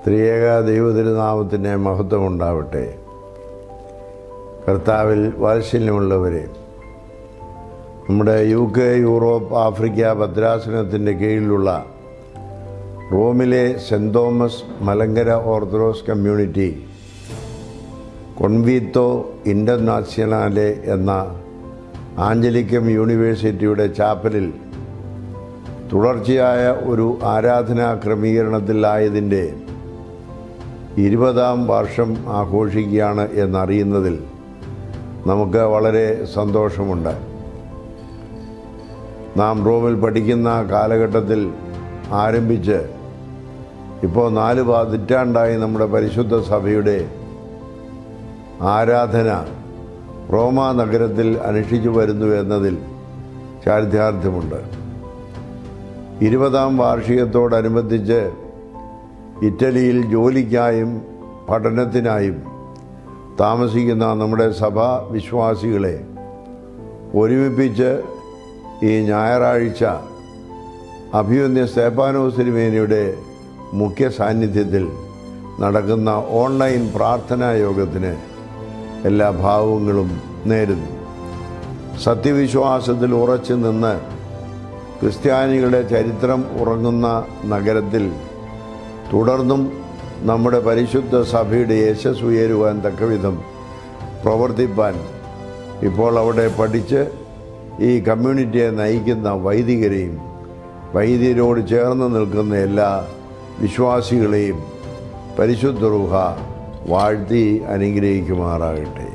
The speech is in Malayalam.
ത്രിയേക ദൈവതിരുനാമത്തിൻ്റെ മഹത്വം ഉണ്ടാവട്ടെ. കർത്താവിൽ വാത്സല്യമുള്ളവരെ, നമ്മുടെ UK, യൂറോപ്പ്, ആഫ്രിക്ക ഭദ്രാസനത്തിൻ്റെ കീഴിലുള്ള റോമിലെ saint Thomas Malankara Orthodox community കോൺവീത്തോ ഇൻ്റർനാഷണാലെ എന്ന ആഞ്ചലിക്കം യൂണിവേഴ്സിറ്റിയുടെ ചാപ്പലിൽ തുടർച്ചയായ ഒരു ആരാധനാ ക്രമീകരണത്തിലായതിൻ്റെ 20ാം വർഷം ആഘോഷിക്കുകയാണ് എന്നറിയുന്നതിൽ നമുക്ക് വളരെ സന്തോഷമുണ്ട്. നാം റോമിൽ പഠിക്കുന്ന കാലഘട്ടത്തിൽ ആരംഭിച്ച് ഇപ്പോൾ 4 പതിറ്റാണ്ടായി നമ്മുടെ പരിശുദ്ധ സഭയുടെ ആരാധന റോമാ നഗരത്തിൽ അനുഷ്ഠിച്ചു വരുന്നു എന്നതിൽ ചാരിതാർത്ഥ്യമുണ്ട്. 20ാം വാർഷികത്തോടനുബന്ധിച്ച് ഇറ്റലിയിൽ ജോലിക്കായും പഠനത്തിനായും താമസിക്കുന്ന നമ്മുടെ സഭാ വിശ്വാസികളെ ഒരുമിപ്പിച്ച് ഈ ഞായറാഴ്ച അഭിവന്ദ്യ സ്തേഫാനോസ് തിരുമേനിയുടെ മുഖ്യ സാന്നിധ്യത്തിൽ നടക്കുന്ന ഓൺലൈൻ പ്രാർത്ഥനാ യോഗത്തിന് എല്ലാ ഭാവങ്ങളും നേരുന്നു. സത്യവിശ്വാസത്തിൽ ഉറച്ചു നിന്ന് ക്രിസ്ത്യാനികളുടെ ചരിത്രം ഉറങ്ങുന്ന നഗരത്തിൽ തുടർന്നും നമ്മുടെ പരിശുദ്ധ സഭയുടെ യശസ് ഉയരുവാൻ തക്കവിധം പ്രവർത്തിപ്പാൻ ഇപ്പോൾ അവിടെ പഠിച്ച് ഈ കമ്മ്യൂണിറ്റിയെ നയിക്കുന്ന വൈദികരെയും വൈദികരോട് ചേർന്ന് നിൽക്കുന്ന എല്ലാ വിശ്വാസികളെയും പരിശുദ്ധ റൂഹ വാഴ്ത്തി അനുഗ്രഹിക്കുമാറാകട്ടെ.